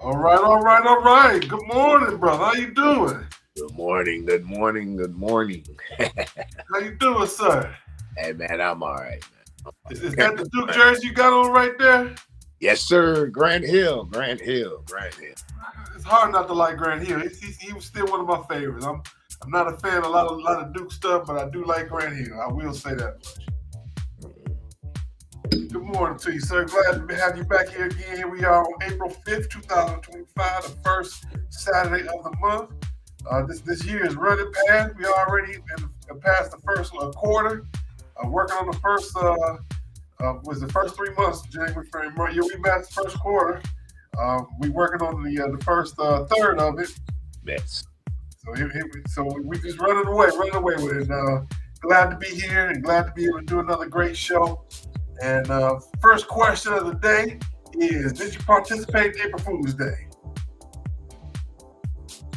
All right, all right, all right. Good morning, brother. How you doing? Good morning, good morning, good morning. How you doing, sir? Hey man, I'm all right, Is man. that the Duke jersey you got on right there? Yes, sir. Grant Hill, Grant Hill, Grant Hill. It's hard not to like Grant Hill. He was still one of my favorites. I'm not a fan of a lot of Duke stuff, but I do like Grant Hill. I will say that much. Good morning to you, sir. Glad to have you back here again. Here we are on April 5th, 2025, the first Saturday of the month. This year is running past. We already past the first quarter. Working on the first was the first 3 months. January, February. Yeah, we passed the first quarter. We working on the first third of it. Yes. So we just running away with it. Glad to be here and glad to be able to do another great show. And first question of the day is: did you participate in April Fool's Day?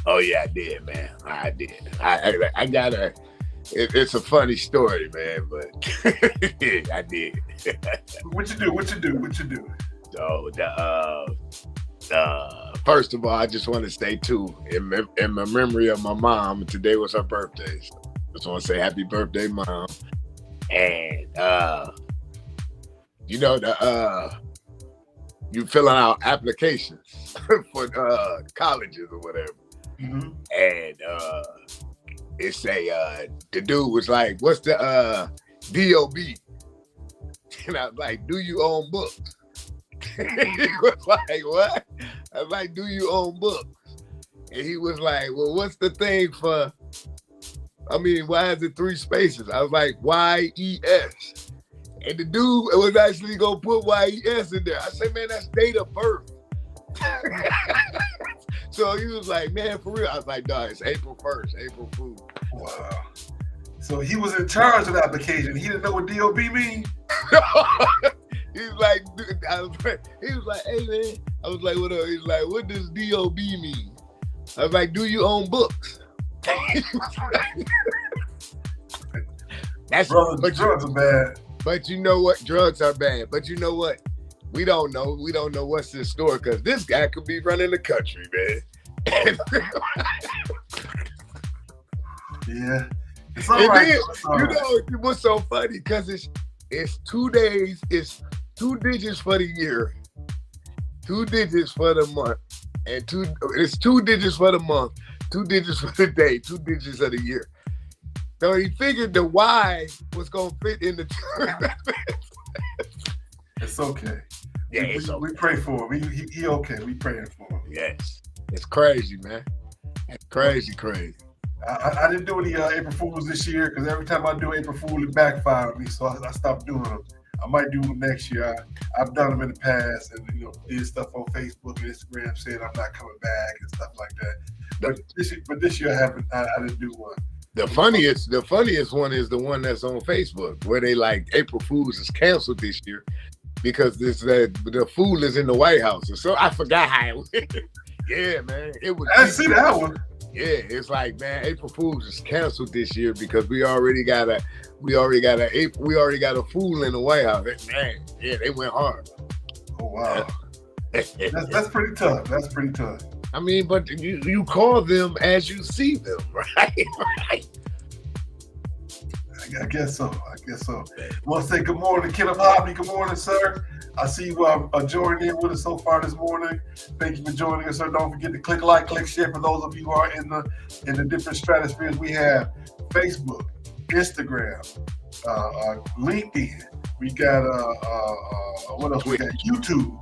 Oh yeah, I did, man. I did. I got a. It's a funny story, man, but I did. What you do? So first of all, I just want to say too, in my memory of my mom, today was her birthday. So I just want to say happy birthday, mom. And you filling out applications for colleges or whatever. Mm-hmm. And it say the dude was like, what's the DOB? And I was like, do you own books? He was like, what? I was like, do you own books? And he was like, well, what's the thing for, why is it 3 spaces? I was like, YES. And the dude was actually gonna put YES in there. I said, man, that's date of birth. So he was like, man, for real. I was like, no, it's April 1st, April Fool. Wow. So he was in charge of the application. He didn't know what DOB means? He was like, hey man. I was like, what up? He's like, what does DOB mean? I was like, do you own books? That's drugs are bad. But you know what? Drugs are bad. But you know what? We don't know. We don't know what's in store because this guy could be running the country, man. Yeah. It's all right. You know what's so funny? Because it's 2 days, it's 2 digits for the year, 2 digits for the month, and it's 2 digits for the month, 2 digits for the day, 2 digits of the year. So he figured the Y was gonna fit in the It's okay. Yeah, it's okay. We pray for him. He okay. We praying for him. Yes. It's crazy, man. It's crazy. I didn't do any April Fools this year because every time I do April Fool, it backfired me. So I stopped doing them. I might do them next year. I've done them in the past and did stuff on Facebook and Instagram saying I'm not coming back and stuff like that. But this year I didn't do one. The funniest one is the one that's on Facebook where they like April Fools is canceled this year because the fool is in the White House. And so I forgot how it went. Yeah, man. It was. I didn't see that one. Yeah, it's like, man, April Fools is canceled this year because we already got a fool in the White House. Man, yeah, they went hard. Oh wow, that's pretty tough. That's pretty tough. But you call them as you see them, right? I guess so. I want to say good morning to Kenneth Hobby. Good morning, sir. I see you joining in with us so far this morning. Thank you for joining us, sir. Don't forget to click like, click share for those of you who are in the different stratospheres. We have Facebook, Instagram, LinkedIn. We got what else? We got YouTube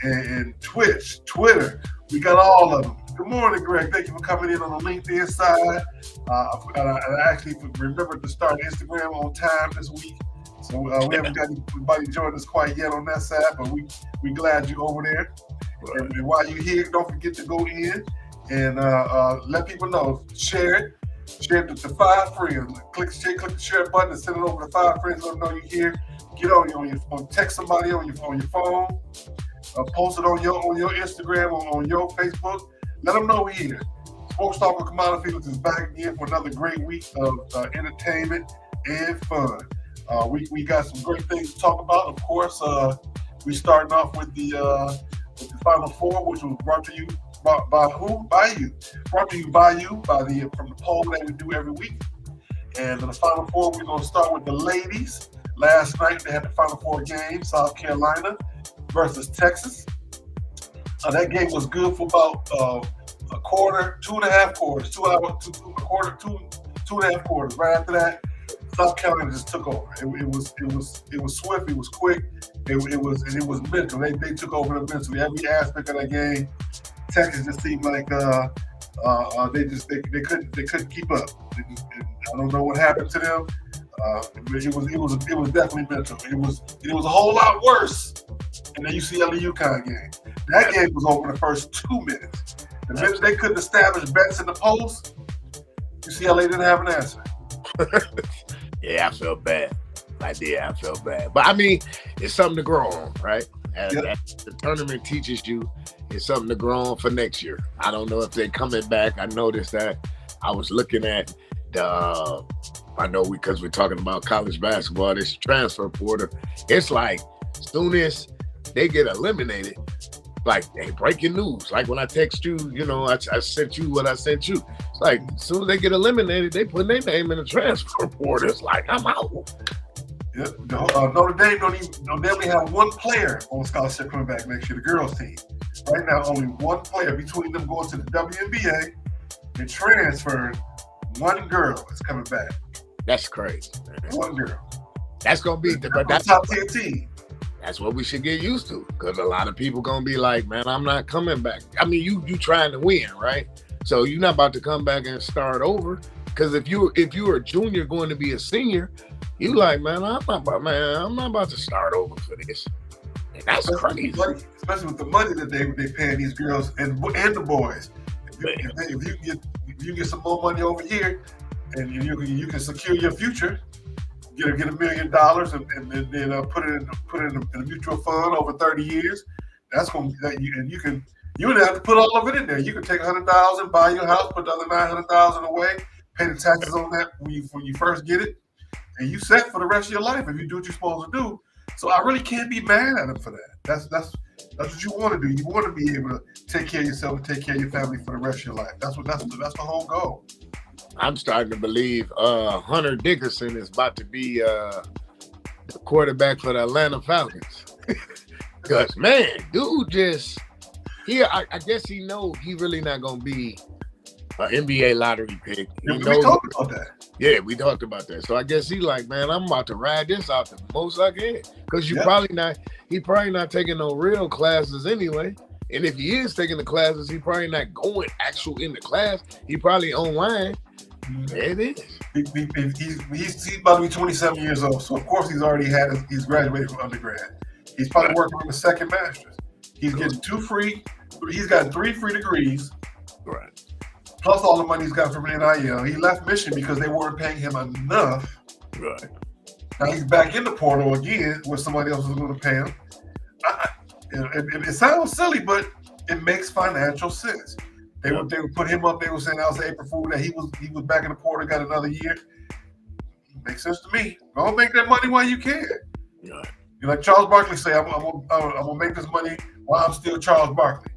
and Twitch, Twitter. We got all of them. Good morning, Greg. Thank you for coming in on the LinkedIn side. I actually remembered to start Instagram on time this week. So we haven't got anybody joining us quite yet on that side, but we glad you're over there. Right. And while you're here, don't forget to go in and let people know. Share it to 5 friends. Click the share button and send it over to 5 friends. Let them know you're here. Get on your phone. Text somebody on your phone. Post it on your Instagram or on your Facebook. Let them know we're here. Sports Talk with Kamau Felix is back again for another great week of entertainment and fun. We got some great things to talk about. Of course, we starting off with the with the Final Four, which was brought to you by who? By you. Brought to you by from the poll that we do every week. And in the Final Four, we're going to start with the ladies. Last night, they had the Final Four game, South Carolina versus Texas. That game was good for about a quarter, 2.5 quarters, 2 hours, two and a half quarters. Right after that, South Carolina just took over. It was swift. It was quick. It was mental. They took over the mentally. Every aspect of that game, Texas just seemed like they couldn't keep up. I don't know what happened to them. It was definitely mental. It was a whole lot worse in the UCLA UConn game. That game was over the first 2 minutes. The minute they couldn't establish bets in the post, UCLA didn't have an answer. Yeah, I felt bad. I felt bad. But I mean, it's something to grow on, right? As the tournament teaches you, it's something to grow on for next year. I don't know if they're coming back. I noticed that I was looking at I know because we're talking about college basketball, this transfer portal. It's like as soon as they get eliminated, like, hey, breaking news. Like when I text you, I sent you what I sent you. It's like as soon as they get eliminated, they put their name in the transfer portal. It's like, I'm out. Yeah, Notre Dame they only have one player on scholarship coming back next year, the girls team. Right now, only one player between them going to the WNBA and transferring. One girl is coming back. That's crazy. One girl. That's gonna be that's top 10 team. That's what we should get used to, because a lot of people gonna be like, man, I'm not coming back. I mean, you trying to win, right? So you're not about to come back and start over. Because if you were a junior going to be a senior, you like, man, I'm not about to start over for this. And that's crazy. Especially with the money that they paying these girls and the boys. If you get some more money over here, and you can secure your future, get $1 million and then put it in a mutual fund over 30 years. That's going to you don't have to put all of it in there. You can take $100,000, buy your house, put the other $900,000 away, pay the taxes on that when you first get it, and you set for the rest of your life if you do what you're supposed to do. So I really can't be mad at them for that. That's what you want to do. You want to be able to take care of yourself and take care of your family for the rest of your life. That's the whole goal. I'm starting to believe Hunter Dickerson is about to be the quarterback for the Atlanta Falcons. Because, man, dude I guess he knows he really not going to be an NBA lottery pick. We talked about that. Yeah, we talked about that. So I guess he like, man, I'm about to ride this out the most I can. Because he probably not taking no real classes anyway. And if he is taking the classes, he probably not going actual in the class. He probably online. There it is. He's about to be 27 years old. So of course he's graduated from undergrad. He's probably working on the second master's. He's getting he's got 3 free degrees. Right. Plus all the money he's got from NIL. He left Michigan because they weren't paying him enough. Right. Now he's back in the portal again where somebody else is going to pay him. It sounds silly, but it makes financial sense. They would put him up. They were saying that was April Fool that he was back in the portal, got another year. Makes sense to me. Go make that money while you can. Right. You like Charles Barkley say, I'm gonna make this money while I'm still Charles Barkley.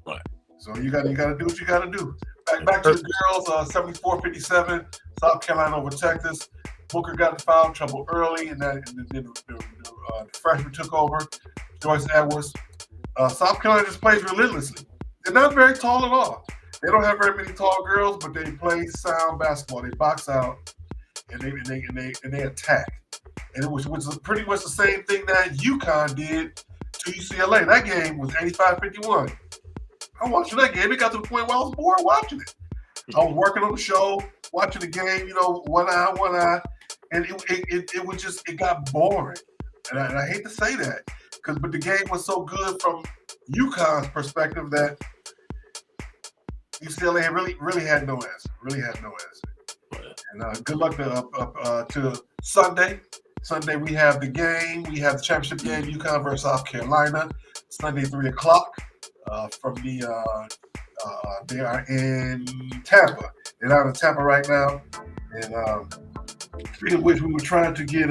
Right. So you gotta do what you gotta do. Back to the girls, 74-57, South Carolina over Texas. Booker got in foul trouble early, and then the freshman took over, Joyce Edwards. South Carolina just plays relentlessly. They're not very tall at all. They don't have very many tall girls, but they play sound basketball. They box out and they attack. And it was pretty much the same thing that UConn did to UCLA. That game was 85-51. I'm watching that game. It got to the point where I was bored watching it. I was working on the show, watching the game, one eye, and it got boring. And I hate to say that, but the game was so good from UConn's perspective that UCLA really had no answer. And good luck to Sunday. Sunday we have the game. We have the championship game, UConn versus South Carolina. Sunday 3:00. They are in Tampa. They're out in Tampa right now. And speaking of which, we were trying to get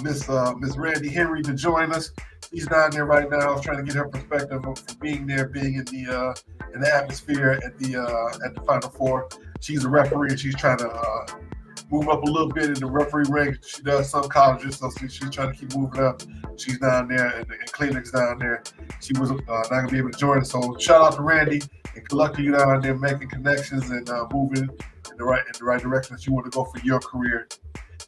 Miss Randy Henry to join us. She's down there right now, trying to get her perspective of being there, being in the atmosphere at the Final Four. She's a referee, and she's trying to move up a little bit in the referee ranks. She does some colleges, so she's trying to keep moving up. She's down there, and Cleveland's down there. She was not going to be able to join us. So shout out to Randy, and good luck to you down there making connections and moving in the right direction that you want to go for your career.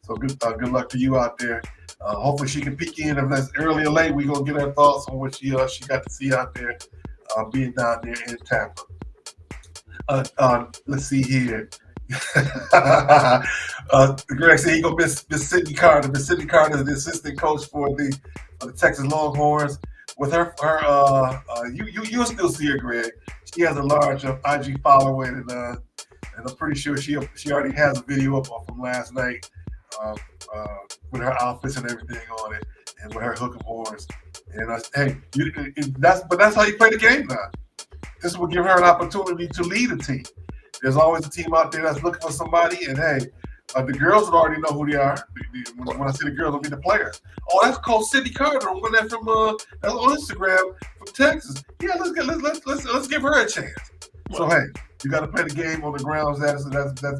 So good luck to you out there. Hopefully she can peek in. If that's early or late, we're going to get her thoughts on what she got to see out there being down there in Tampa. Let's see here. Greg said he gonna miss Sydney Carter. Miss Sydney Carter is the assistant coach for the Texas Longhorns. With her, you'll still see her, Greg. She has a large IG following, and I'm pretty sure she already has a video up from last night with her outfits and everything on it, and with her hook 'em horns. And that's how you play the game now. This will give her an opportunity to lead a team. There's always a team out there that's looking for somebody, and hey, the girls would already know who they are. When I say the girls, will be the players. Oh, that's called Sydney Carter. When that's from that's on Instagram from Texas. Yeah, let's give her a chance. So hey, you got to play the game on the grounds that's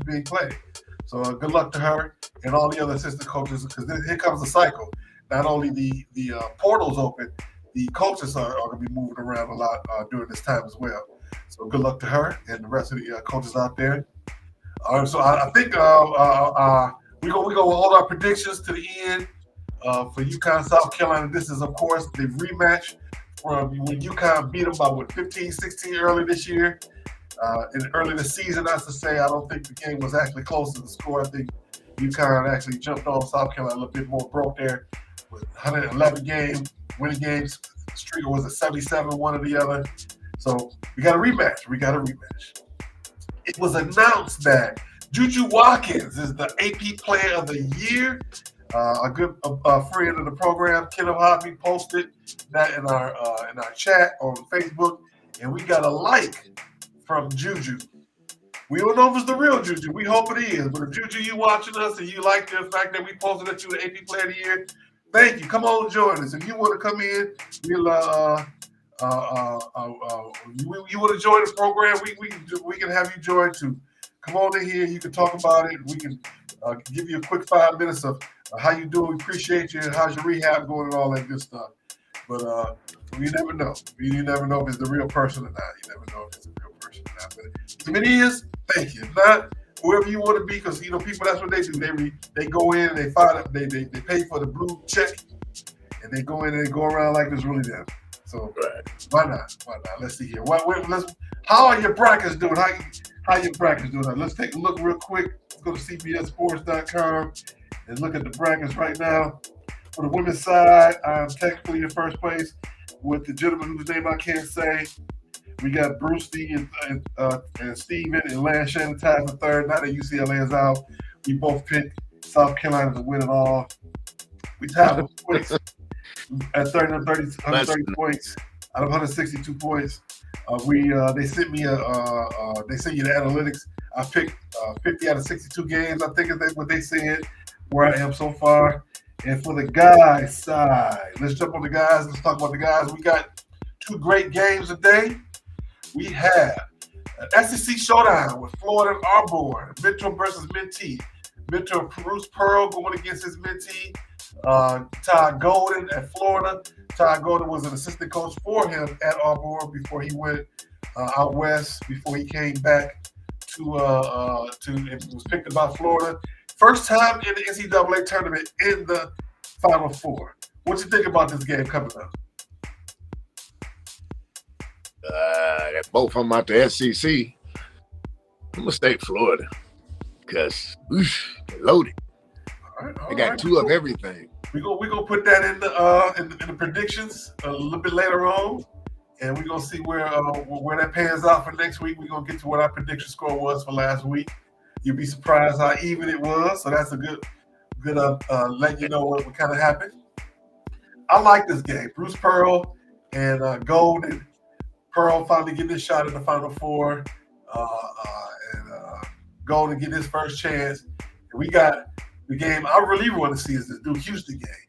being played. So good luck to her and all the other assistant coaches, because here comes a cycle. Not only the portal's open, the coaches are going to be moving around a lot during this time as well. So good luck to her and the rest of the coaches out there. So I think we go hold our predictions to the end for UConn, South Carolina. This is, of course, the rematch from when UConn beat them by 15-16 early this year. And early this season, I have to say, I don't think the game was actually close to the score. I think UConn actually jumped on South Carolina a little bit more, broke there with 111 winning games streak, or was it 77, one or the other? So we got a rematch. It was announced that JuJu Watkins is the AP Player of the Year. A good friend of the program, Kenneth Hobby, posted that in our chat on Facebook, and we got a like from JuJu. We don't know if it's the real JuJu. We hope it is. But if JuJu, you watching us and you like the fact that we posted that you the AP Player of the Year, thank you. Come on and join us. If you want to come in, we'll you want to join the program, we can have you join too. Come on in here, you can talk about it. We can give you a quick 5 minutes of how you doing. We appreciate you. How's your rehab going and all that good stuff. But you never know. You never know if it's the real person or not. You never know if it's a real person or not. But if it is, thank you. If not, whoever you want to be, because people, that's what they do. They go in and they find it. They pay for the blue check, and they go in and they go around like it's really them. So why not? Let's see here. How are your brackets doing? How your brackets doing? Let's take a look real quick. Let's go to cbssports.com and look at the brackets right now. For the women's side, I'm technically in first place with the gentleman whose name I can't say. We got Bruce and Steven and Lance Shannon tied for third. Now that UCLA is out, we both picked South Carolina to win it all. We tied with points at 130 points out of 162 points. They sent me they sent you the analytics. I picked 50 out of 62 games. I think is what they said where I am so far. And for the guys side, let's jump on the guys. Let's talk about the guys. We got 2 great games today. We have an SEC showdown with Florida and Auburn, mentor versus mentee. Mentor Bruce Pearl going against his mentee, Todd Golden at Florida. Todd Golden was an assistant coach for him at Auburn before he went out west, before he came back to and was picked by Florida. First time in the NCAA tournament in the Final Four. What you think about this game coming up? Both of them out the SEC. I'm gonna stay Florida because they're loaded. All right, they got 2 of everything. We gonna put that in the predictions a little bit later on, and we're gonna see where that pans out for next week. We're gonna get to what our prediction score was for last week. You'll be surprised how even it was. So that's a good let you know what kind of happened. I like this game. Bruce Pearl and Golden. Pearl finally getting his shot at the Final Four, and Golden get his first chance. And we got the game I really want to see is the Duke Houston game.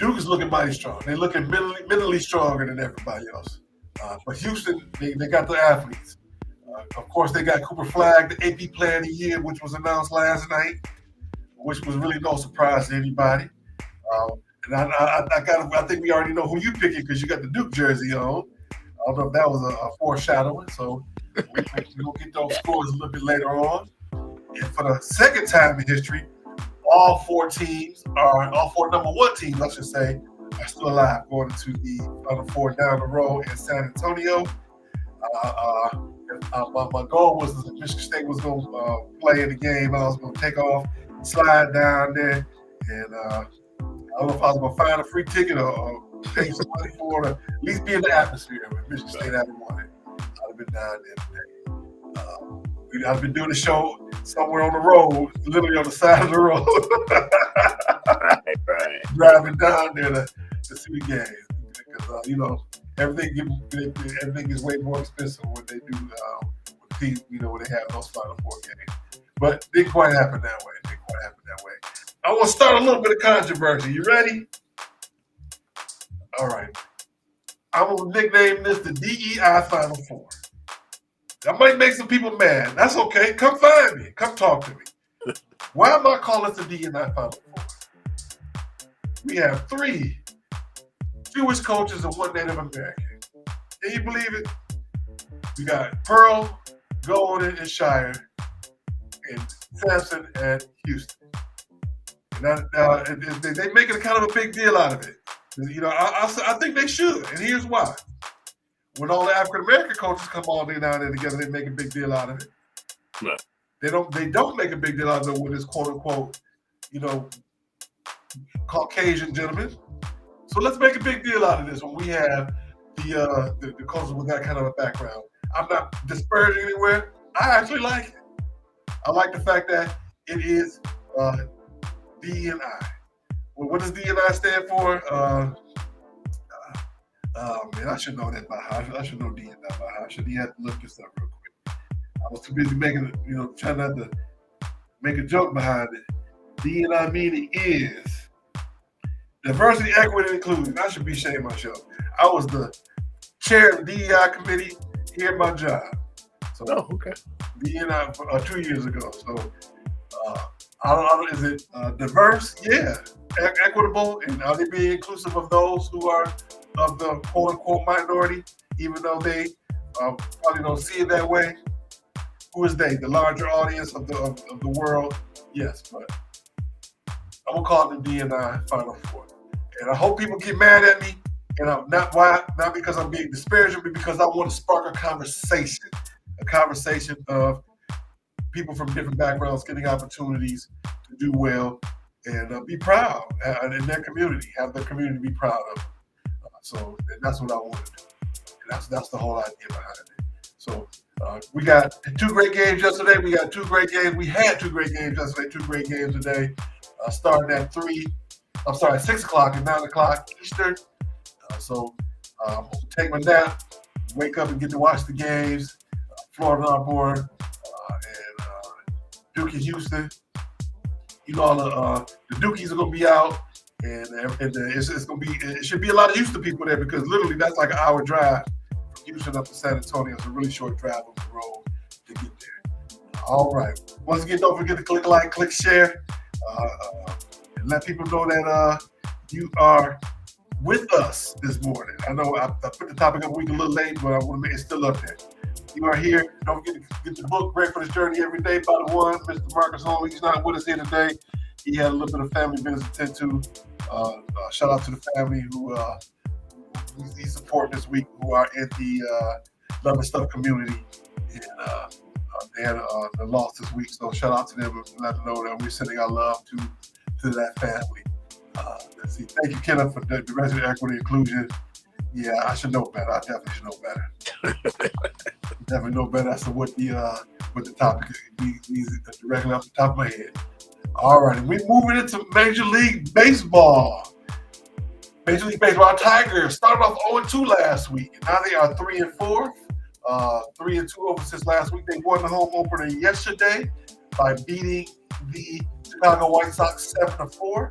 Duke is looking mighty strong. They're looking mentally stronger than everybody else. But Houston, they got the athletes. Of course, they got Cooper Flagg, the AP Player of the Year, which was announced last night, which was really no surprise to anybody. And I think we already know who you picking because you got the Duke jersey on. I don't know if that was a foreshadowing, so we'll get those scores a little bit later on. And for the second time in history, all four number one teams, I should say, are still alive going into the Final Four down the road in San Antonio. My goal was that Michigan State was going to play in the game. I was going to take off, slide down there, and I don't know if I was going to find a free ticket or pay some money for it, or at least be in the atmosphere. If Michigan State hadn't won it, I'd have been down there today. I've been doing the show somewhere on the road, literally on the side of the road. right. Driving down there to see the game. Because, everything is way more expensive when they do with teams, when they have those Final Four games. But it didn't quite happen that way. I want to start a little bit of controversy. You ready? All right. I'm going to nickname this the DEI Final Four. That might make some people mad. That's okay. Come find me. Come talk to me. Why am I calling this the DEI Final Four? We have 3 Jewish coaches and 1 Native American. Can you believe it? We got Pearl, Golden, and Shire, and Sampson and Houston. And they're making a kind of a big deal out of it. I think they should, and here's why. When all the African American coaches come all day down there together, they make a big deal out of it. No. They don't make a big deal out of it with this quote unquote, Caucasian gentlemen. So let's make a big deal out of this when we have the coaches with that kind of a background. I'm not disparaging anywhere. I actually like it. I like the fact that it is D&I. Well, what does D&I stand for? Man, I should know that by heart. I should know D&I by heart. I should have to look this up real quick. I was too busy trying not to make a joke behind it. D&I meaning is diversity, equity, and inclusion. I should be ashamed of myself. I was the chair of the DEI committee here at my job. So, okay. DEI 2 years ago. So, I don't know, is it diverse? Yeah. Equitable? And are they being inclusive of those who are of the quote-unquote minority, even though they probably don't see it that way? Who is they? The larger audience of the world? Yes, but I'm going to call it the D&I Final Four. And I hope people get mad at me, and not because I'm being disparaging, but because I want to spark a conversation of people from different backgrounds getting opportunities to do well and be proud in their community, have their community be proud of them. So that's what I want to do. And that's the whole idea behind it. So we got 2 great games yesterday. We had 2 great games. We had 2 great games yesterday, 2 great games today. Starting at 6 o'clock and 9 o'clock Eastern. So I'm going to take my nap, wake up and get to watch the games. Florida on board, and Duke and Houston. All the Dukies are going to be out, and it's going to be. It should be a lot of Houston people there because literally that's like an hour drive from Houston up to San Antonio. It's a really short drive on the road to get there. All right. Once again, don't forget to click like, click share, and let people know that you are with us this morning. I know I put the topic up a week a little late, but I want to make it still up there. You are here. Don't forget to get the book, Break for this Journey, every day by the one. Mr. Marcus Holmes, he's not with us here today. He had a little bit of family business to tend to. Shout out to the family who he's supporting this week, who are in the Love and Stuff community. And they had a loss this week, so shout out to them and let them know that we're sending our love to that family. Let's see. Thank you, Kenneth, for the diversity, equity, inclusion. Yeah, I should know better. I definitely should know better. Definitely know better as to what the topic is directly off the top of my head. All right, we're moving into Major League Baseball. Major League Baseball Tigers started off 0-2 last week. Now they are 3-4. 3-2 over since last week. They won the home opener yesterday by beating the Chicago White Sox 7-4.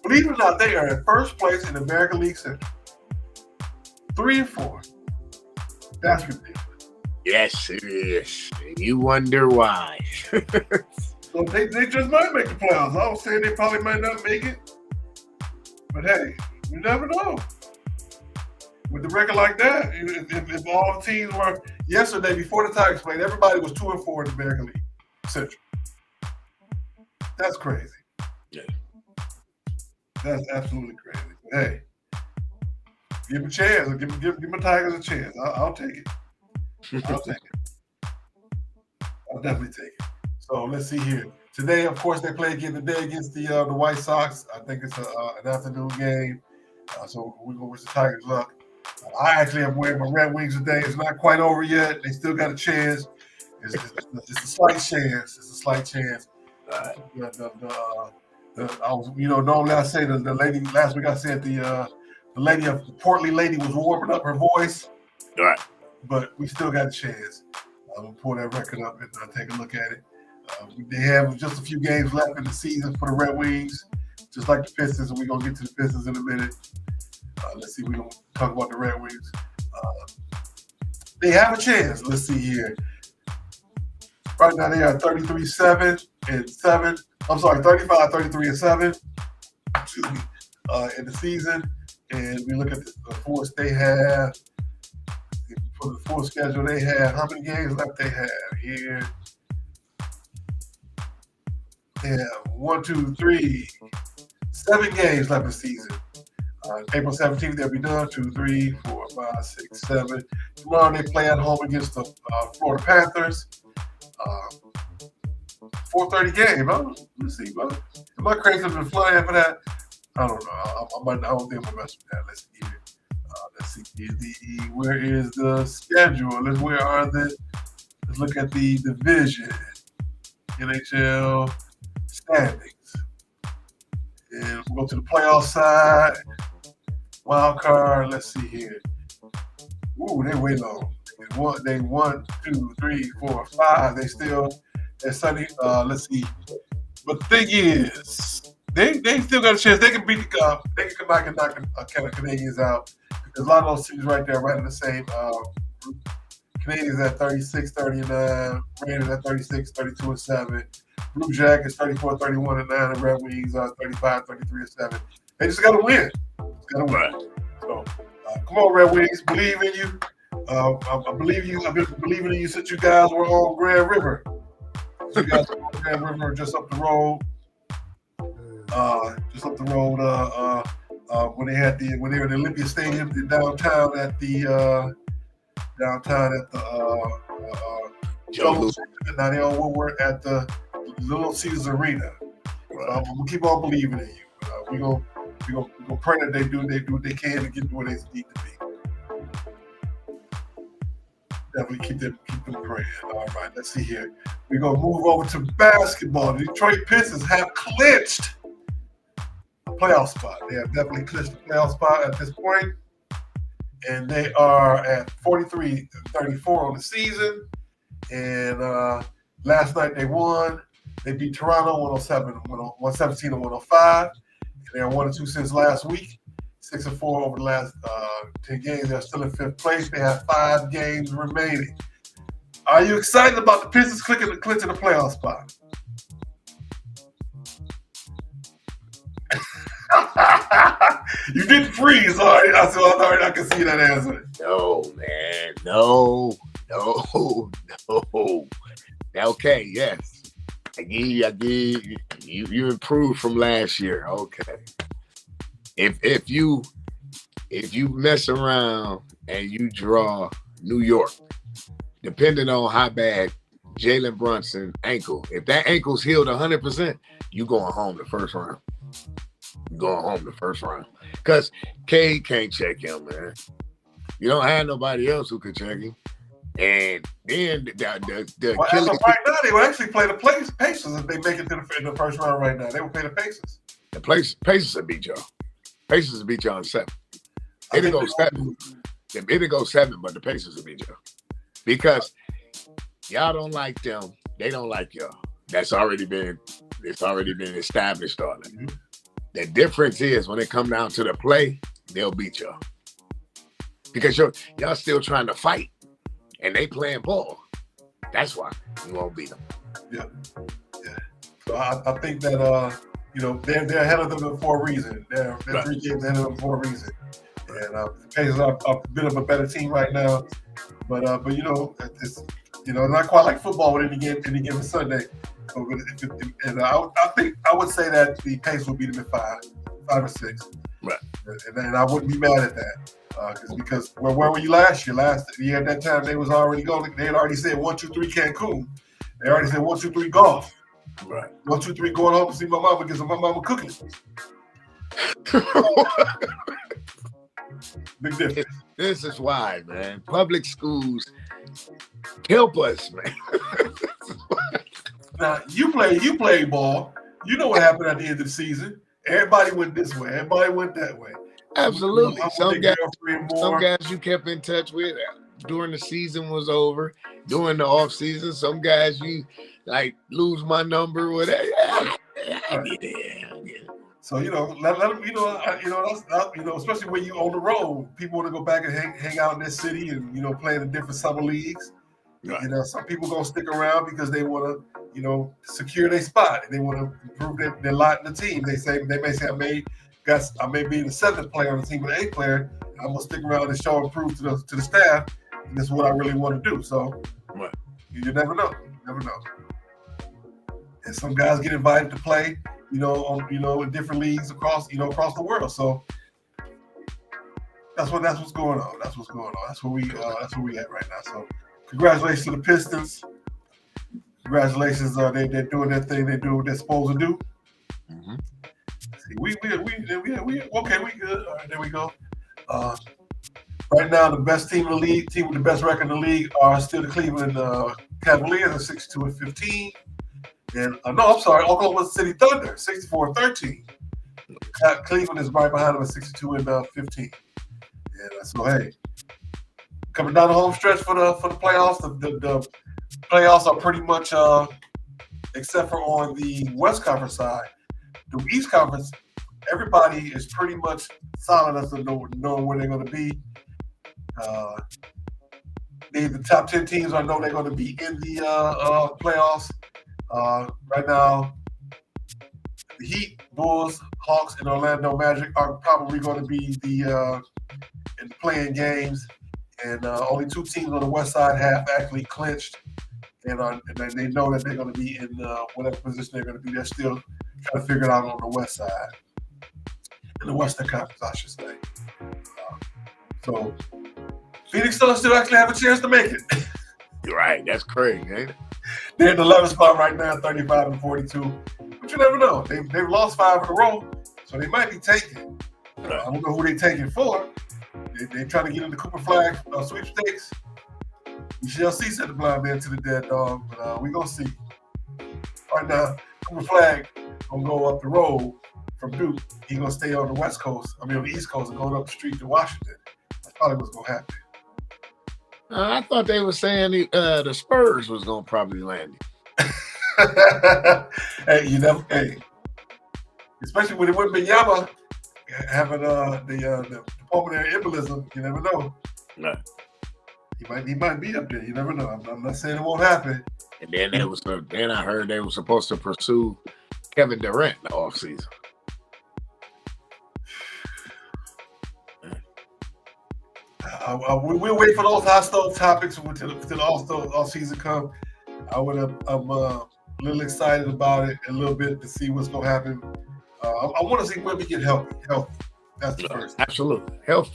Believe it or not, they are in first place in the American League Central. 3-4. That's ridiculous. Yes, it is. You wonder why. So they just might make the playoffs. I was saying they probably might not make it. But hey, you never know. With the record like that, if all the teams were yesterday before the Tigers played, everybody was 2-4 in the American League Central. That's crazy. Yeah. That's absolutely crazy. But hey, give them a chance. Give my Tigers a chance. I'll take it. I'll take it. I'll definitely take it. So let's see here. Today, of course, they play again today against the White Sox. I think it's an afternoon game. So we're going to wish the Tigers luck. I actually am wearing my Red Wings today. It's not quite over yet. They still got a chance. It's a slight chance. It's a slight chance. I was, normally I say the lady last week. I said the lady of the portly lady was warming up her voice. All right. But we still got a chance. I'm gonna pull that record up and take a look at it. They have just a few games left in the season for the Red Wings, just like the Pistons, and we're gonna get to the Pistons in a minute. Let's see, we're gonna talk about the Red Wings. They have a chance. Let's see here. Right now they are 33-7 and 7. I'm sorry, 35, 33 and 7. Excuse me. In the season, and we look at the force they have. For the full schedule they have, how many games left they have here? They have 7 games left in the season. April 17th, they'll be done. 2, 3, 4, 5, 6, 7. Tomorrow they play at home against the Florida Panthers. 4:30 game. Let's see, bro. Am I crazy for flying for that? I don't know. I don't think I'm gonna mess with that. Let's see here. Let's see. Where is the schedule? Let's look at the division. NHL standings. And we'll go to the playoff side. Wild card. Let's see here. Ooh, they're way long. They 1, 2, 3, 4, 5. They're Sunday. Let's see. But the thing is, they still got a chance. They can beat they can come back and knock the Canadians out. There's a lot of those teams right there, right in the same group. Canadians at 36, 39, Rangers at 36, 32 and 7. Blue Jackets 34, 31 and 9, and Red Wings 35, 33 and 7. They just got to win. So come on, Red Wings, believe in you. I believe you. I've been believing in you since you guys were on Grand River. So you guys were on Grand River just up the road. When they were in the Olympia Stadium downtown at the JuJu. Now they on Woodward at the Little Caesars Arena. I'm gonna keep on believing in you. We gonna pray that they do what they can to get to where they need to be. Definitely keep them praying. All right, let's see here. We're gonna move over to basketball. The Detroit Pistons have clinched a playoff spot. They have definitely clinched the playoff spot at this point. And they are at 43-34 on the season. And last night they won. They beat Toronto 117 and 105. And they're 1-2 since last week. 6-4 over the last 10 games. They're still in 5th place. They have 5 games remaining. Are you excited about the Pistons clinching the playoff spot? You didn't freeze, all right? I can see that answer. No, man. No. Okay, yes. I give you. You improved from last year. Okay. If you mess around and you draw New York, depending on how bad Jalen Brunson ankle, if that ankle's healed 100%, you going home the first round. Because Cade can't check him, man. You don't have nobody else who can check him. And then the as of right now, they will actually play the Pacers if they make it to the first round right now. They will play the Pacers. The Pacers will beat y'all. Pacers will beat y'all in 7. It'll go 7. It'll go 7, but the Pacers will beat y'all. Because y'all don't like them. They don't like y'all. It's already been established on it. The difference is when it come down to the play, they'll beat y'all. Because y'all still trying to fight and they playing ball. That's why you won't beat them. Yeah. So I think that they're ahead of them for a reason. They're right. 3 games ahead of them for a reason. And the Pacers are a bit of a better team right now. But it's not quite like football with any given Sunday. And I think I would say that the Pacers will beat them at 5 or 6. Right. And I wouldn't be mad at that. Because where were you last year? Last year at that time, they was already going. They had already said 1, 2, 3 Cancun. They already said 1, 2, 3 golf. Right. 1, 2, 3 going home to see my mama because my mama cooking. Big difference. This is why, man. Public schools help us, man. Now you play ball. You know what happened at the end of the season. Everybody went this way. Everybody went that way. Absolutely. Some guys you kept in touch with during the season was over. During the off season, some guys you like lose my number, whatever. So let them, especially when you on the road, people want to go back and hang out in their city and play in the different summer leagues. Right. Some people gonna stick around because they want to secure their spot and they want to improve their lot in the team. They may say I may be the 7th player on the team, but the 8th player. I'm gonna stick around and show and prove to the staff, and this is what I really want to do. So right. You never know. And some guys get invited to play, in different leagues across the world. So that's what's going on. That's where we at right now. So congratulations to the Pistons. Congratulations, they're doing their thing. They do what they're supposed to do. Mm-hmm. We okay. We good. All right, there we go. Right now, the best team in the league, team with the best record in the league, are still the Cleveland Cavaliers at 62-15. And Oklahoma City Thunder, 64-13. Cleveland is right behind them at 62-15. And so hey, coming down the home stretch for the playoffs, the playoffs are pretty much except for on the West Conference side. The East Conference, everybody is pretty much solid as to knowing where they're going to be. The top 10 teams, I know they're going to be in the playoffs. Right now, the Heat, Bulls, Hawks, and Orlando Magic are probably going to be in the playing games. And only 2 teams on the West side have actually clinched. And they know that they're going to be in whatever position they're going to be. They're still trying to figure it out on the West side. In the Western Conference, I should say. So Phoenix Suns still actually have a chance to make it. You're right. That's crazy, ain't it? They're in the 11th spot right now, 35-42. But you never know. They've lost 5 in a row, so they might be taking. I don't know who they're taking for. They're trying to get in the Cooper Flag sweepstakes. We shall see, said the blind man to the dead dog. But we're going to see. Right now, Cooper Flag going to go up the road from Duke. He's going to stay on the West Coast, on the East Coast, and going up the street to Washington. That's probably what's going to happen. I thought they were saying the Spurs was going to probably land it. Hey, especially when it wouldn't be Yama having the pulmonary embolism, you never know. No. He might be up there. You never know. I'm not saying it won't happen. And then I heard they were supposed to pursue Kevin Durant in the offseason. We'll wait for those hostile topics until the off-season come. I'm a little excited about it a little bit to see what's going to happen. I want to see when we get healthy. That's the first. Absolutely. Health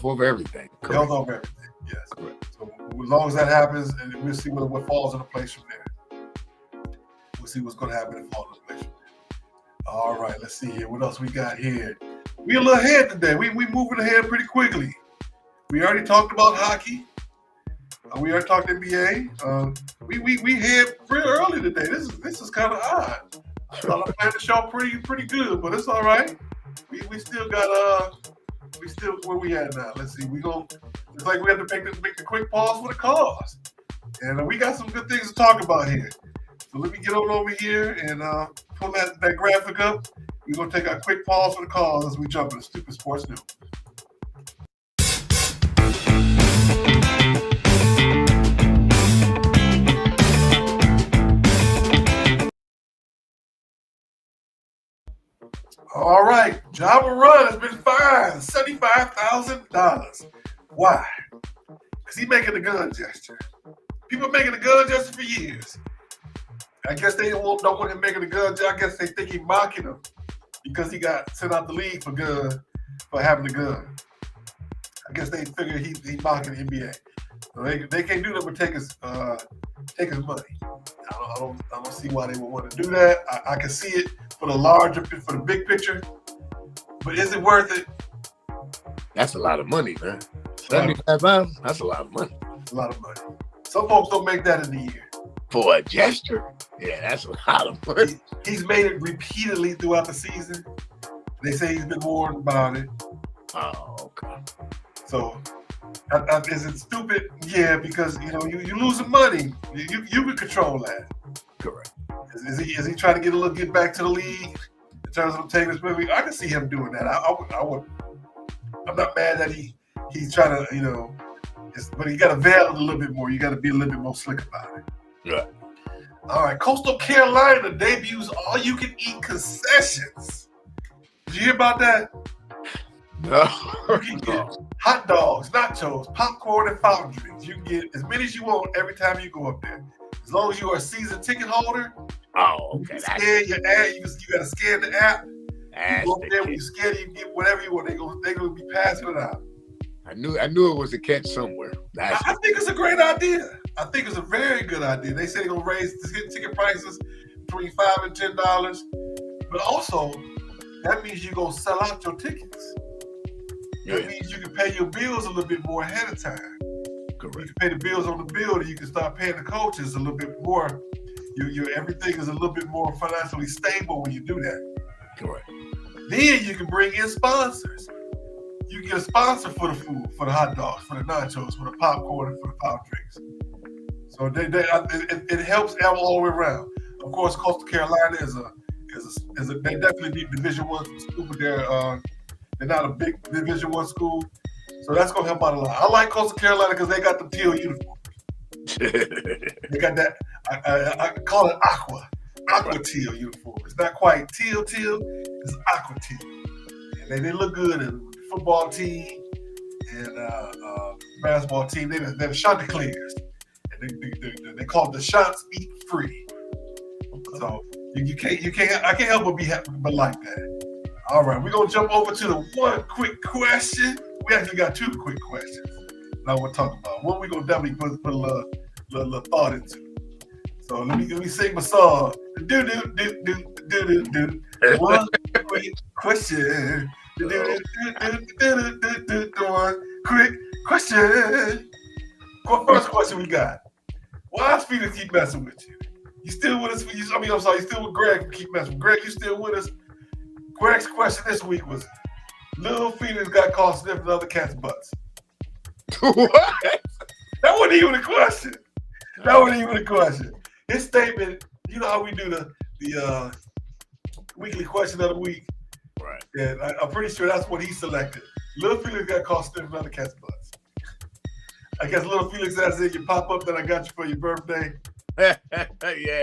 over everything. Correct. Health over everything, yes. Correct. So as long as that happens, and we'll see what falls into place from there. We'll see what's going to happen and fall into place from there. All right, let's see here. What else we got here? We a little ahead today. We moving ahead pretty quickly. We already talked about hockey. We already talked NBA. We head pretty early today. This is kind of odd. I thought I planned the show pretty good, but it's all right. We still got we still where we at now. Let's see. It's like we have to make the quick pause for the cause, and we got some good things to talk about here. So let me get on over here and pull that graphic up. We're going to take a quick pause for the calls as we jump into Stupid Sports News. All right, Ja Morant has been fined $75,000. Why? Because he's making the gun gesture. People making the gun gesture for years. I guess they don't want him making the gun gesture. I guess they think he's mocking him because he got sent out the league for having the gun. I guess they figure he's mocking the NBA. So they can't do that but take his money. I don't see why they would want to do that. I can see it for the big picture, but is it worth it? That's a lot of money, man. $75,000. That's a lot of money. It's a lot of money. Some folks don't make that in a year. For a gesture? Yeah, that's a lot of money. He's made it repeatedly throughout the season. They say he's been warned about it. Oh, okay. So, is it stupid? Yeah, because you losing money. You can control that. Correct. Is he trying to get back to the league in terms of taking this movie? I can see him doing that. I'm not mad that he's trying to but you got to veil it a little bit more. You got to be a little bit more slick about it. Yeah. All right, Coastal Carolina debuts all-you-can-eat concessions. Did you hear about that? No. You can get hot dogs, nachos, popcorn, and fountain drinks. You can get as many as you want every time you go up there. As long as you are a season ticket holder. Oh, okay. You scan your app. You got to scan the app. You go up there, when you scan it, you can get whatever you want. They're going to be passing it out. I knew it was a catch somewhere. I think it's a great idea. I think it's a very good idea. They say they're going to raise the ticket prices between $5 and $10. But also, that means you're going to sell out your tickets. That means you can pay your bills a little bit more ahead of time. Correct. You can pay the bills on the building. You can start paying the coaches a little bit more. Everything is a little bit more financially stable when you do that. Correct. Then you can bring in sponsors. You can get a sponsor for the food, for the hot dogs, for the nachos, for the popcorn, and for the fountain drinks. So it helps all the way around. Of course, Coastal Carolina is they definitely be Division I school, but they're not a big Division I school. So that's gonna help out a lot. I like Coastal Carolina because they got the teal uniform. They got that. I call it aqua teal uniform. It's not quite teal. It's aqua teal, and they look good. And the football team and basketball team, they're the Chanticleers, and they call it the Shots Eat Free. So you can't. I can't help but be happy, but like that. All right, we're gonna jump over to the one quick question. We actually got two quick questions that I want to talk about. One we're gonna definitely put a little thought into. So let me sing my song. Do. One quick question. One quick question. First question we got. Why is Felix keep messing with you? You still with us? You still with Greg? Keep messing with Greg. You still with us? Greg's question this week was, Lil Felix got caught sniffing other cats' butts. What? That wasn't even a question. His statement, you know how we do the weekly question of the week? Right. And I'm pretty sure that's what he selected. Lil Felix got caught sniffing other cats' butts. I guess Lil Felix has in your pop-up that I got you for your birthday. Yeah,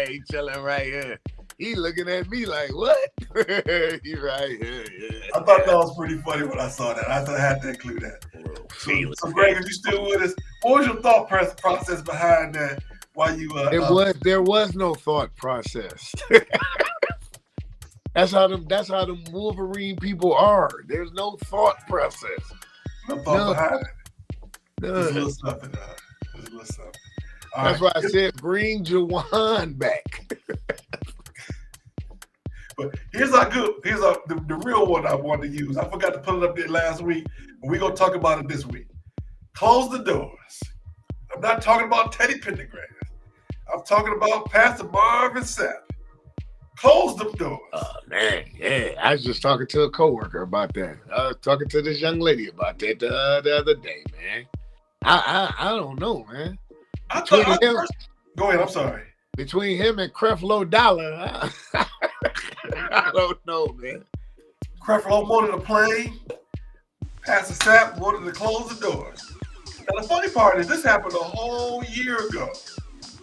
he chilling right here. He looking at me like, what? He right here, yeah. I thought that was pretty funny when I saw that. I thought I had to include that. So Greg, if you still with us, what was your thought process behind that? Why you? There was no thought process. That's how them Wolverine people are. There's no thought process. No thought behind it. There's a little something. That's why I said bring Jawan back. But here's the real one I wanted to use. I forgot to put it up there last week, but we're gonna talk about it this week. Close the doors. I'm not talking about Teddy Pendergrass. I'm talking about Pastor Marvin Sapp. Close the doors. Oh man, yeah. I was just talking to a coworker about that. I was talking to this young lady about that the other day, man. I don't know, man. Go ahead, I'm sorry. Between him and Creflo Dollar, I don't know, man. Creflo wanted a plane. Pastor Sapp wanted to close the doors. Now, the funny part is this happened a whole year ago.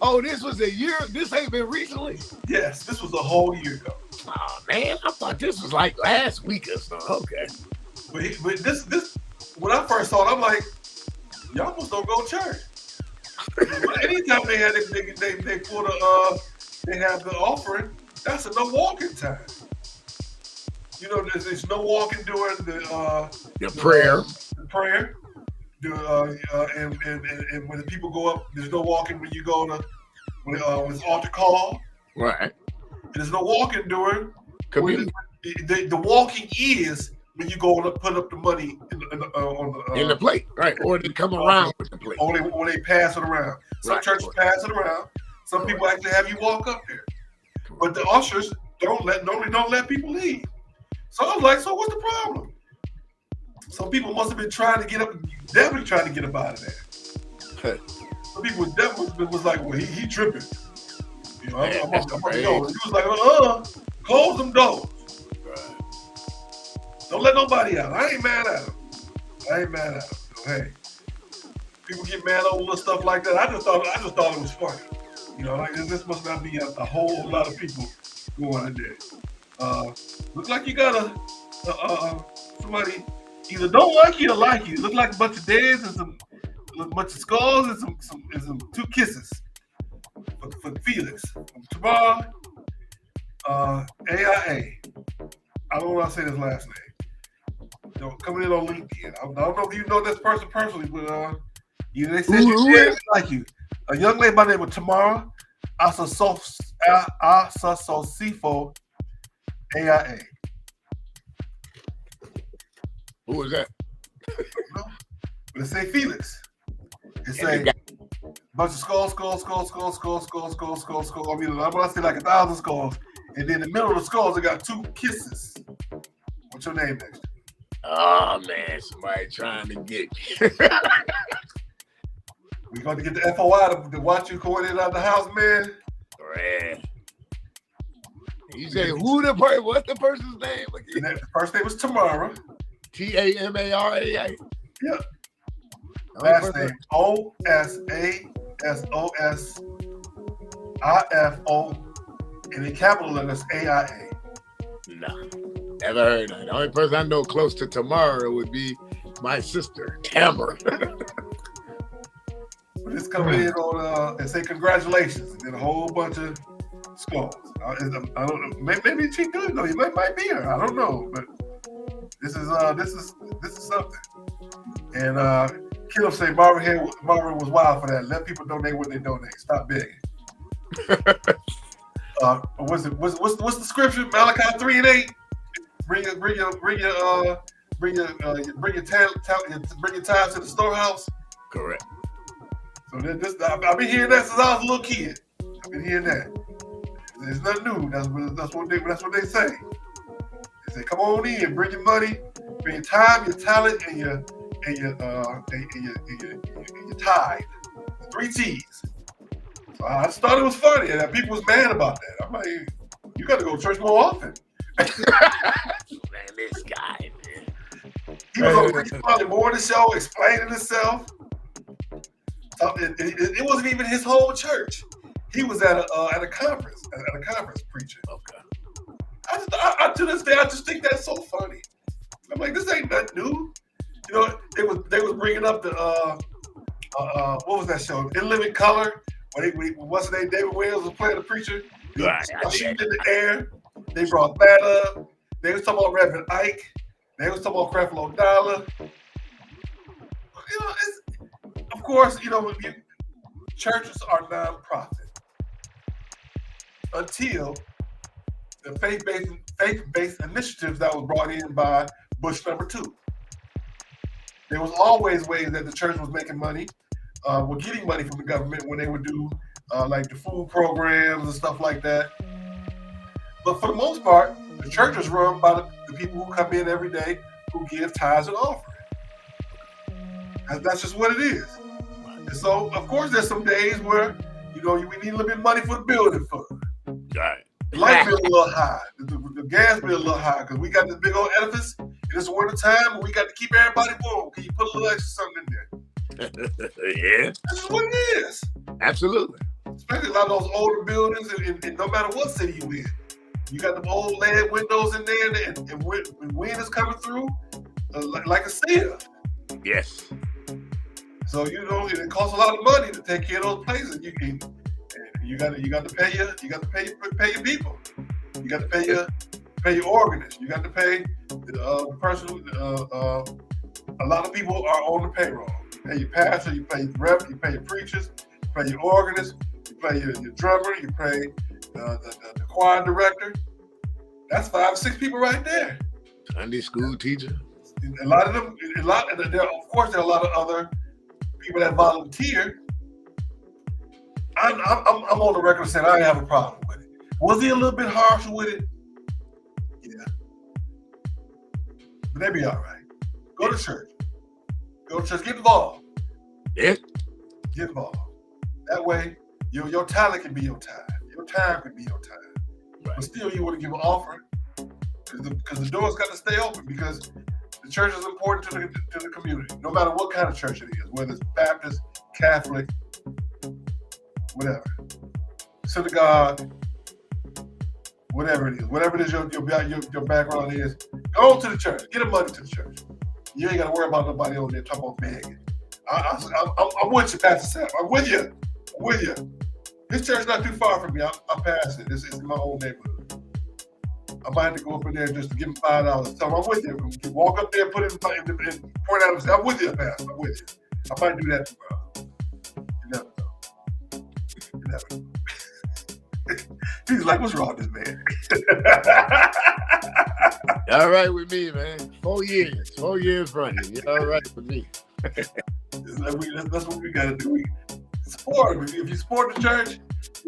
Oh, this was a year? This ain't been recently? Yes, this was a whole year ago. Oh, man, I thought this was like last week or so. Okay. But this, when I first saw it, I'm like, y'all almost don't go to church. Anytime they had they for the they have the offering, that's a no walking time. You know, there's no walking during the prayer. The prayer. And when the people go up, there's no walking when you go to when it's altar call. Right. There's no walking during communion. The walking is when you go to put up the money in the plate, right? Or they come around with the plate. Or they pass it around. Some churches pass it around. Some people actually have you walk up there. But the ushers don't let people leave. So I was like, so what's the problem? Some people must have been trying to get up, definitely trying to get up out of there. Some people definitely was like, well, he tripping. You know, I'm going to go. He was like, close them doors. Right. Don't let nobody out. I ain't mad at him. So, hey, people get mad over little stuff like that. I just thought it was funny. You know, like this must not be a whole lot of people going in there. Look like you got somebody either don't like you or like you. Look like a bunch of deads and a bunch of skulls and some 2 kisses for Felix. Tomorrow, AIA. I don't know how to say his last name. You know, coming in on LinkedIn. I don't know if you know this person personally, but they said you like you. A young lady by the name of Tamara Asasosifo AIA. Who is that? But it say Felix. It say bunch of skulls. I mean, I'm gonna say like 1,000 skulls. And then in the middle of the skulls, it got 2 kisses. What's your name next? Oh man, somebody trying to get you. We going to get the FOI to watch you going in and out the house, man. Man. You say what's the person's name again? The first name was Tamara. Tamara. Yep. Last name OSASOSIFO, and in capital letters AIA. No, never heard of it. The only person I know close to Tamara would be my sister, Tamara. Just come in on and say congratulations, and then a whole bunch of skulls. I don't know. Maybe she good though. You might be her. I don't know, but this is something. And Killer say Marvin was wild for that. Let people donate what they donate. Stop begging. What's the scripture? Malachi 3:8. Bring your tithes to the storehouse. Correct. So I've been hearing that since I was a little kid. I've been hearing that. It's nothing new. That's what they say. They say, come on in, bring your money, bring your time, your talent, and your tithe. 3 T's. So I just thought it was funny, and people was mad about that. I'm like, you got to go to church more often. Man, this guy, man. He was on the Sunday morning show explaining himself. It wasn't even his whole church. He was at a conference, preaching. Okay. I to this day, I just think that's so funny. I'm like, this ain't nothing new. You know, they was bringing up the what was that show? In Living Color. What's the name? David Williams was playing the preacher. Right. Shooting in the air. They brought that up. They was talking about Reverend Ike. They was talking about Creflo Dollar. You know, of course, you know, churches are non-profit until the faith-based initiatives that was brought in by Bush #2. There was always ways that the church was making money, were getting money from the government when they would do like the food programs and stuff like that. But for the most part, the church is run by the people who come in every day who give tithes and offering. That's just what it is. And so, of course, there's some days where, you know, we need a little bit of money for the building fund. Right. The light bill a little high. The gas bill a little high because we got this big old edifice. It's winter time, and we got to keep everybody warm. Can you put a little extra something in there? Yeah. This is what it is. Absolutely. Especially a lot of those older buildings, and no matter what city you in, you got them old lead windows in there, and when wind is coming through, like a seal. Yes. So it costs a lot of money to take care of those places. You got to pay your people. You got to pay your organist. You got to pay the person. A lot of people are on the payroll. You pay your pastor. You pay your rep. You pay your preachers. You pay your organist. You pay your drummer. You pay the choir director. That's 5 or 6 people right there. Sunday school teacher. A lot of them. Of course, there are a lot of other people that volunteer. I'm on the record saying I didn't have a problem with it. Was he a little bit harsh with it? Yeah. But they be all right. Go to church. Go to church. Get involved. Yeah. Get involved. That way, your talent can be your time. Your time can be your time. Right. But still, you want to give an offering because the doors got to stay open because the church is important to the community, no matter what kind of church it is, whether it's Baptist, Catholic, whatever, synagogue, whatever it is your background is. Go to the church. Get a money to the church. You ain't got to worry about nobody over there talking about begging. I'm with you, Pastor Sam. I'm with you. This church not too far from me. I pass it. It's in my own neighborhood. I might have to go up in there just to give him $5. Tell him I'm with you. Walk up there, put it in and point out and say, I'm with you, Pastor. I'm with you. I might do that tomorrow. You never know. He's like, what's wrong with this man? All right with me, man. 4 years. 4 years running. You're all right with me. That's what we got to do. We support him. If you support the church,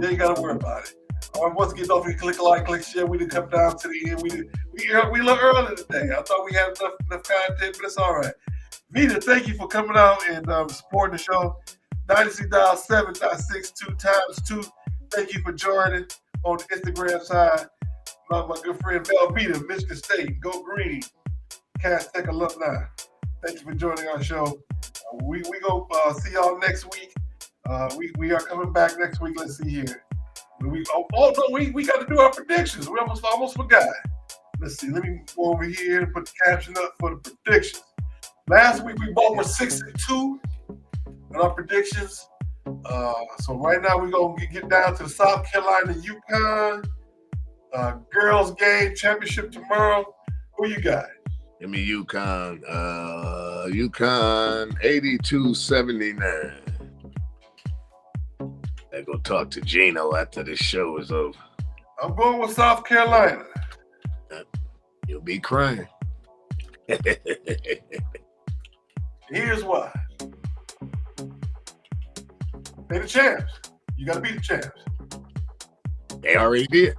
you ain't got to worry about it. Once getting off, we click like, click share. We didn't come down to the end. We a little early today. I thought we had enough content, but it's all right. Vita, thank you for coming out and supporting the show. Dynasty dial 7.62 times 2. Thank you for joining on the Instagram side. My good friend Velveeta, Michigan State, Go Green, Cass Tech alumni. Thank you for joining our show. We go see y'all next week. We are coming back next week. Let's see here. We got to do our predictions. We almost forgot. Let's see. Let me go over here and put the caption up for the predictions. Last week we both were 6-2 in our predictions. So right now we're gonna get down to the South Carolina and UConn girls game championship tomorrow. Who you got? Give me UConn. UConn 82-79. I go talk to Gino after this show is over. I'm going with South Carolina. You'll be crying. Here's why. They the champs. You got to beat the champs. They already did.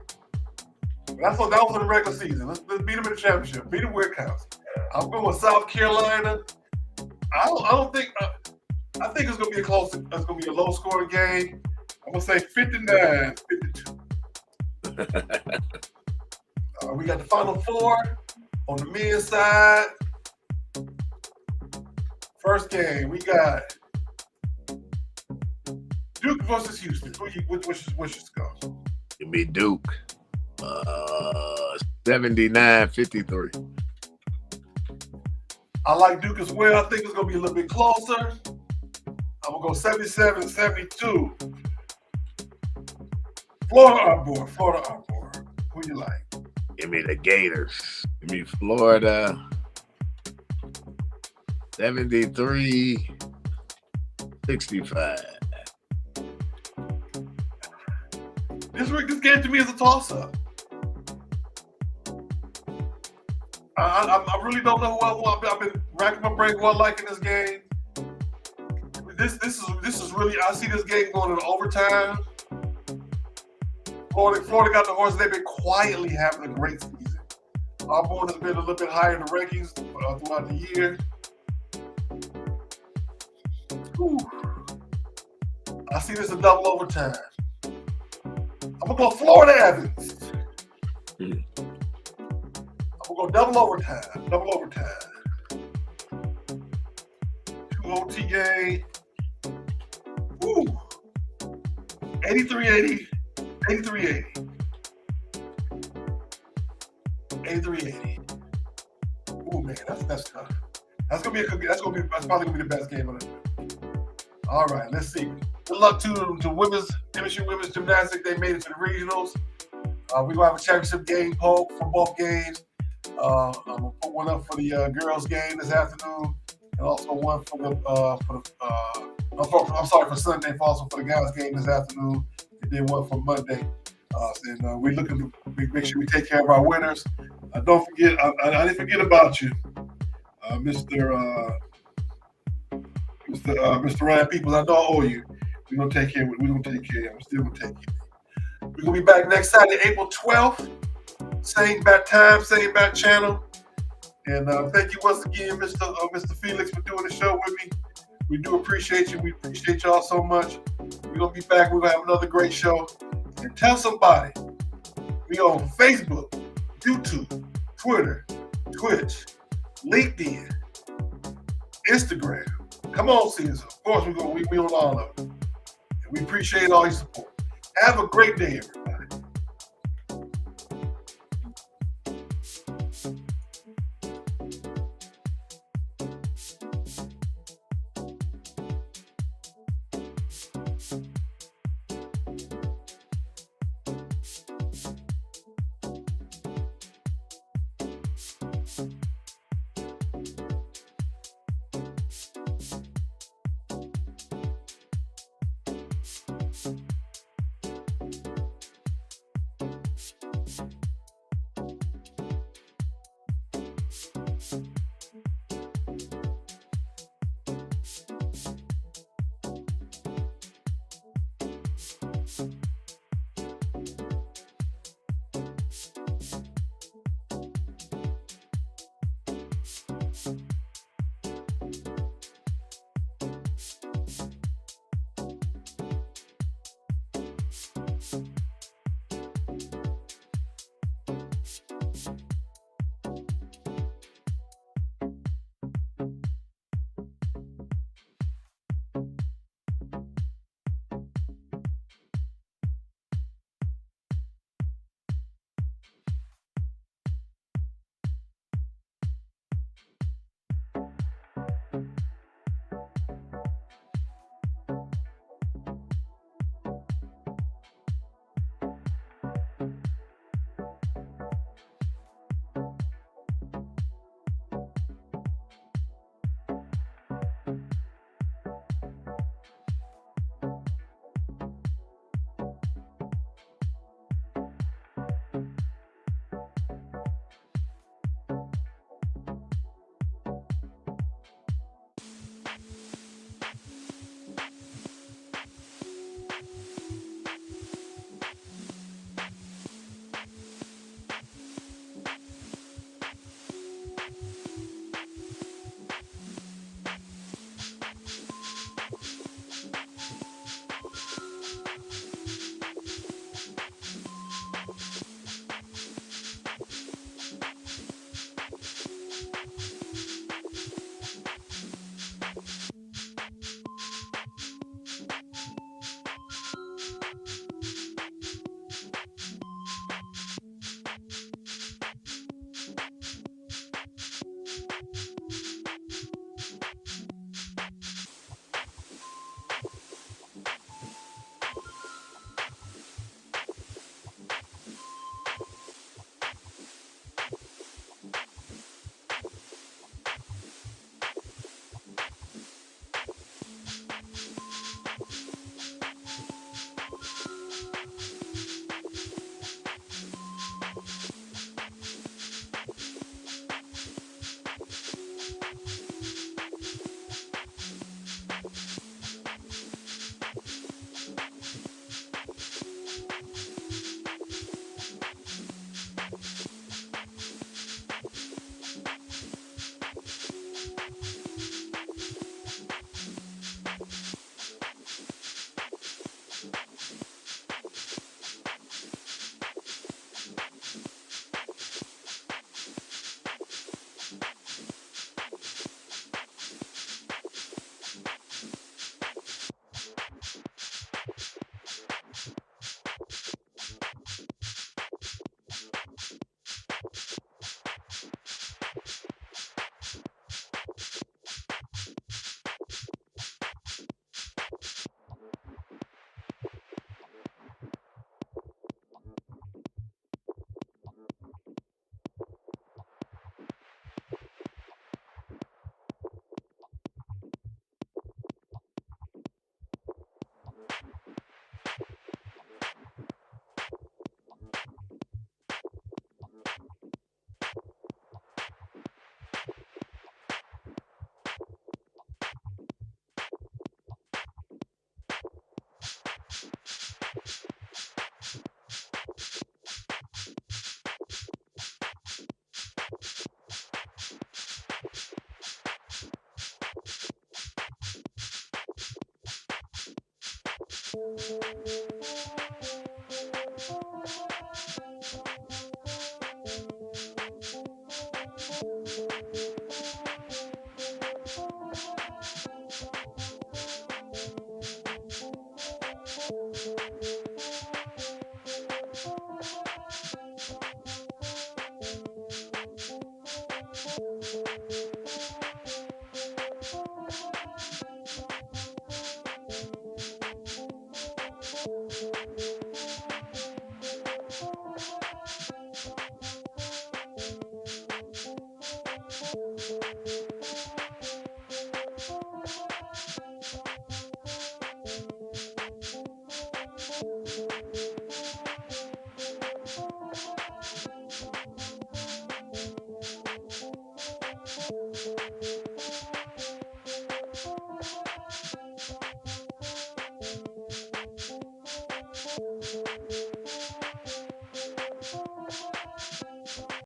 That was for the regular season. Let's beat them in the championship. Beat them where it counts. I'm going with South Carolina. I think it's going to be it's going to be a low-scoring game. I'm going to say 59-52. We got the Final Four on the men's side. First game, we got Duke versus Houston. Which is going? Give me Duke. 79-53. I like Duke as well. I think it's going to be a little bit closer. I'm going to go 77-72. Florida Arbor. Who you like? Give me the Gators. Give me Florida. 73-65. This game to me is a toss-up. I really don't know who I want. I've been racking my brain who I like in this game. This is really, I see this game going into overtime. Florida got the horses. They've been quietly having a great season. Auburn has been a little bit higher in the rankings throughout the year. Whew. I see this a double overtime. I'm going to go Florida Evans. go double overtime. Double overtime. 2 OTA. Ooh. 83-80. 83-80. 83-80. Ooh, man, that's tough. That's probably gonna be the best game of the night. All right, let's see. Good luck to women's MSU women's gymnastics. They made it to the regionals. We're gonna have a championship game poll for both games. I'm gonna put one up for the girls game this afternoon, and also one for for Sunday, also for the guys game this afternoon, and then one for Monday. And we're looking to make sure we take care of our winners. Don't forget, I didn't forget about you, Mr. Ryan Peoples. I know I owe you. We're gonna take care of it. We're gonna take care of it. We're still gonna take care of it. We're gonna be back next Saturday, April 12th. Same bat time, same bat channel. And thank you once again, Mr. Felix, for doing the show with me. We do appreciate you. We appreciate y'all so much. We're gonna be back. We're gonna have another great show. And tell somebody. We on Facebook, YouTube, Twitter, Twitch, LinkedIn, Instagram. Come on, Caesar. Of course, we on all of them. And we appreciate all your support. Have a great day, everybody.